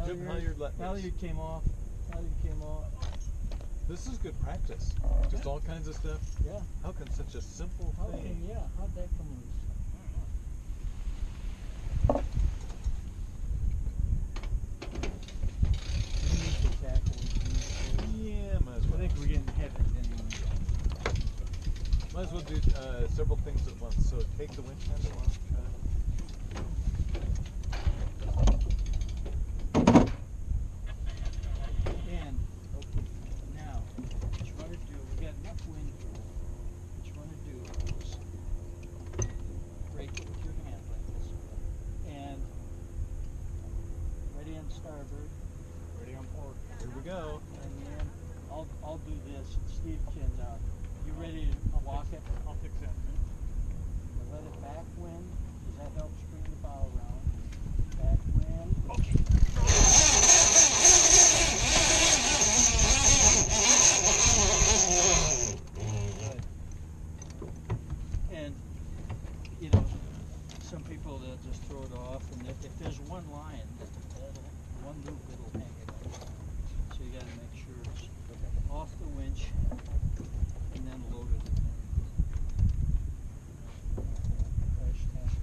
Halyard came off. This is good practice. Just all kinds of stuff. Yeah. How can such a simple thing? How'd that come loose? We need to tackle it. Yeah, might as well. I think we're getting heavy anyway. Might as well do several things at once. So take the winch handle off. And, okay, now, what you want to do, we got enough wind here. What you want to do is break it with your hand like this. And ready on starboard. Ready on port. Here we go. And then I'll do this. Steve can, you ready to walk it? I'll fix that. And let it back wind, because that helps bring the bow around. Back wind. Okay. Good. And, you know, some people, they'll just throw it off, and if there's one line, one loop, it'll hang it up. So you gotta make sure it's off the winch, and then load it. Crash test.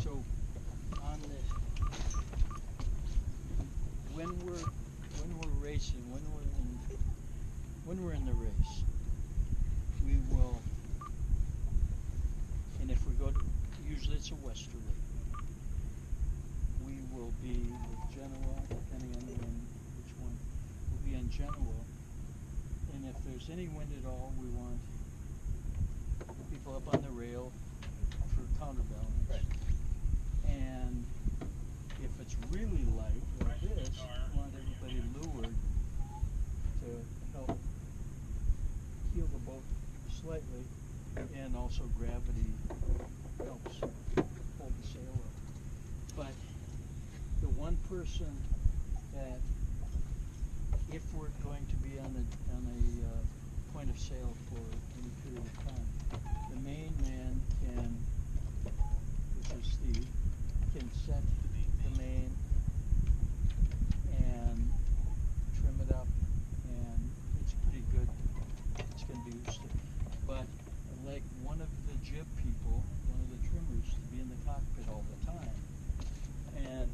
So, on this, when we're racing, when we're in the race, we will, and if we go to, usually it's a westerly, we will be with Genoa, depending on which one, we'll be in Genoa, and if there's any wind at all, we want people up on the rail for counterbalance. Right. And if it's really light like this, we want everybody leeward to help keel the boat slightly, and also gravity helps hold the sail up. But the one person that, if we're going to be on a point of sail for any period of time, the main man can, which is Steve, can set the main and trim it up, and it's pretty good. It's going to be used to. But I'd like one of the jib people, one of the trimmers, to be in the cockpit all the time. And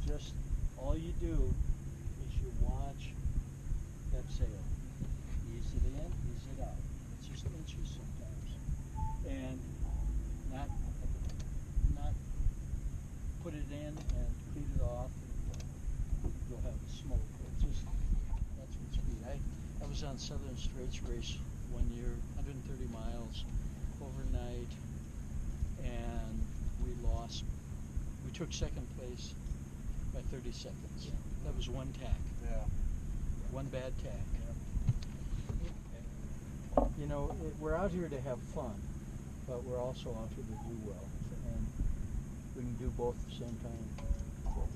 just all you do is you watch that sail. Ease it in, ease it out. It's just inches sometimes. And not put it in and clean it off, and you'll have a smoke. It's just, that's what speed. I was on Southern Straits race one year, 130 miles overnight, and we lost. We took second place by 30 seconds. That was one tack. Yeah. One bad tack. You know, we're out here to have fun, but we're also out here to do well, and we can do both at the same time. So,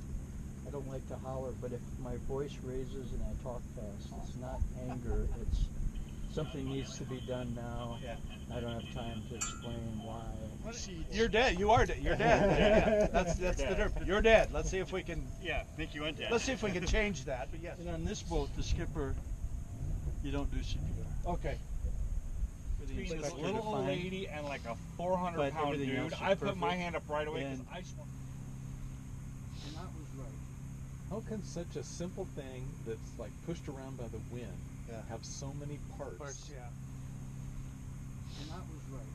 I don't like to holler, but if my voice raises and I talk fast, it's not anger, it's something needs to be done now. Yeah. I don't have time to explain why. You're dead. You are dead. You're dead. That's the difference. You're dead. Let's see if we can. Yeah, I think you went dead. Let's see if we can change that. But yes. And on this boat, the skipper, you don't do CPR. Okay. Between this Inspector little old defined, lady and like a 400-pound everything dude, else is I put my perfect. hand up right away because And- I just want. And that was right. How can such a simple thing that's like pushed around by the wind have so many parts? Yeah. And that was right.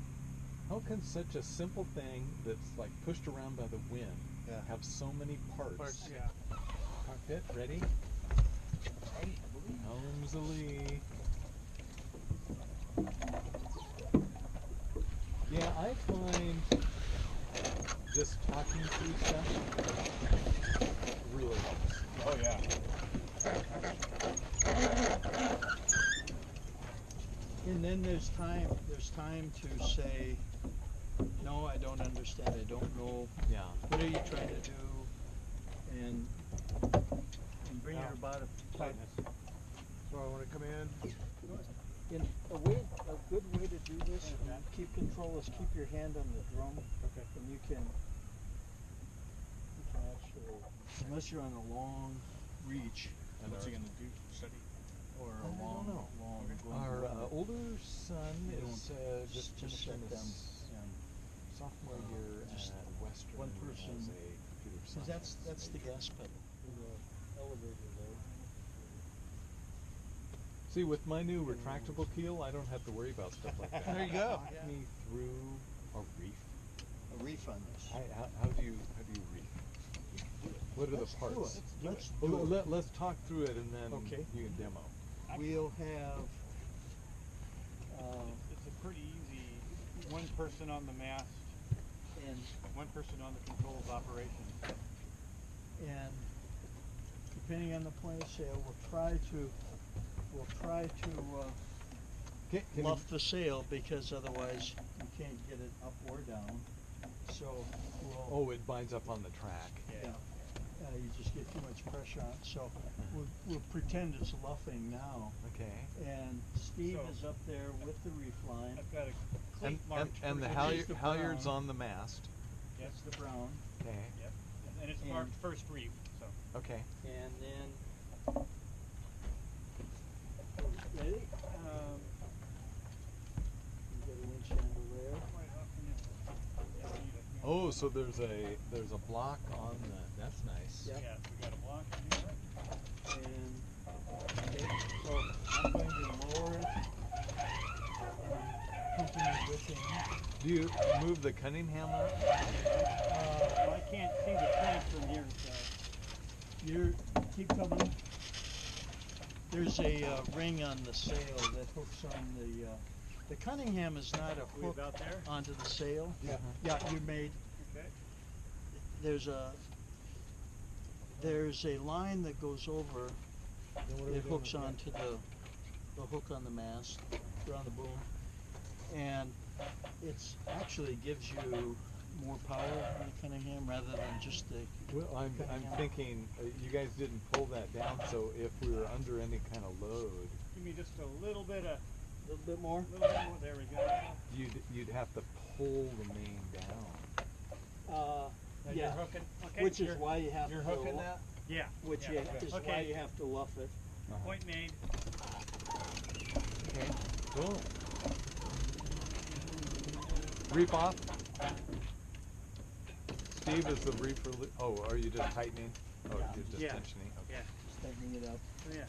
How can such a simple thing that's like pushed around by the wind have so many parts? Yeah. Cockpit, ready? Helms alee. Yeah, I find just talking through stuff really helps. Oh yeah. And then there's time to say, no, I don't understand, I don't know. Yeah. What are you trying to do? And bring it about a tightness. So I want to come in. In a good way to do this, and keep control, is keep your hand on the drum. Okay. And you can unless you're on a long reach And What's he our- gonna do? Study? or I a don't long, know. long. going Our run. older son They is don't just just finishing set them, his sophomore uh, year just at Western one person- as a computer Cause science that's the major. gas pedal, the elevator load. See, with my new retractable keel, I don't have to worry about stuff like that. There you go. Talk me through a reef. A reef on this. How do you reef? What are Let's the do parts? it. Let's Well, do it. let's talk through it and then Okay. you can demo. We'll have, It's a pretty easy, one person on the mast, and, one person on the controls operation. and depending on the point of sale, we'll try to Can you- luff the sail, because otherwise you can't get it up or down. So we'll. Oh, it binds up on the track. Yeah, you just get too much pressure on it, so we'll pretend it's luffing now. Okay. And Steve So- is up there with the reef line. I've got a cleat And marked. the Which is halyard, the halyard's brown. on the mast. Yep, That's the brown. Okay. yep. And it's And- marked first reef, so. Okay. And then, ready? You got a winch handle there. Quite often, yeah, we need it. Oh, so there's a block on the. That's nice. Yep. Yeah, we got a block in here. And, okay, so I'm going to lower it. And company with him. Do you move the Cunningham up? Well, I can't see the tank from here, so. Keep coming. There's a ring on the sail that hooks on the Cunningham is not a We hook about there? onto the sail. Yeah. Yeah, you made, Okay. there's a line that goes over, it hooks onto the hook on the mast, around the boom. And it's actually gives you more power on the Cunningham rather than just the. Well, I'm Cunningham. thinking you guys didn't pull that down, so if we were under any kind of load, Give me just a little bit of, A little bit more? there we go. you'd have to pull the main down. Now Yeah, You're hooking, okay. which is you're- why you have to. You're hooking that? Yeah. Which yeah, is okay. why you have to luff it. Point made. Okay. Cool. Reef off. Steve, is the reef are you just tightening? Oh, Yeah. you're just Yeah. tensioning. Okay. Yeah. Just tightening it up. Yeah.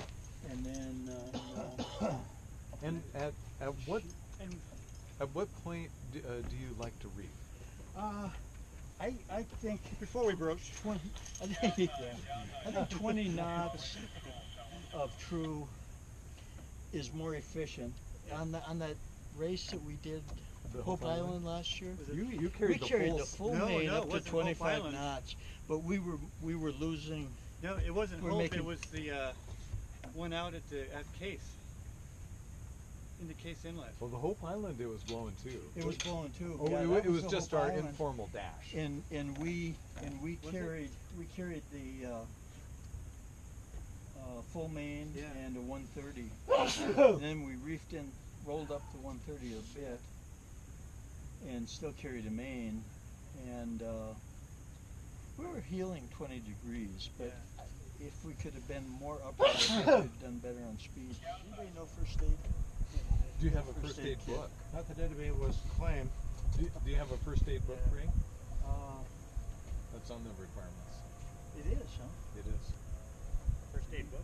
And then, And at what And point do you like to reef? I think before we broach, 20, I think 20 knots of true is more efficient. On that race that we did, The Hope Hope Island? Island last year, You carried we carried the full. full No, main no, it up to wasn't Hope 25 Island. knots, but we were losing. no, it wasn't We're Hope, making- it was the one out at Case. In the Case Inlet. Well, the Hope Island, it was blowing too. It was blowing too. Oh, Yeah, it, that it was the just Hope our Island. informal dash. And we Was it? carried the full main Yeah. and a 130. And then we reefed in, rolled up to 130 a bit, and still carried a main, and we were heeling 20 degrees. But if we could have been more upright, we could have done better on speed. Anybody know first aid? Do you have a First first aid aid kit. book? Not that anybody was claim. Do you have a first aid book, Ray? Uh, That's on the requirements. it is, huh? It is. First aid book.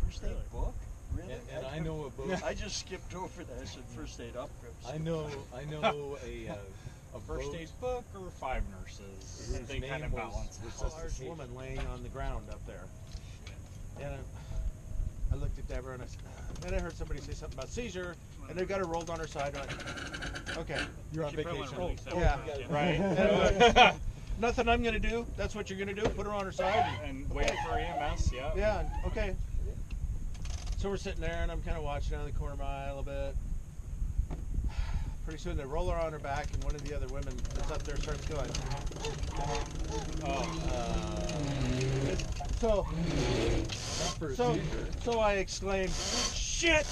First aid Really? book? Really? And I know a boat. I just skipped over that. I said first aid up. I know a First boat aid book or 5 nurses. whose They kind name of was balance. A large resuscitation. woman laying on the ground up there. And I looked at Deborah and I said, then I heard somebody say something about seizure, and they've got her rolled on her side. I went, okay. You're on She probably vacation. went really Yeah, separate, right. And, nothing I'm gonna do. That's what you're gonna do. Put her on her side. And wait for EMS, yeah. Yeah. Okay. So we're sitting there, and I'm kind of watching out of the corner of my eye a little bit. Pretty soon they roll her on her back, and one of the other women that's up there starts going. So, Not for a so, seizure. so I exclaimed, "Shit!"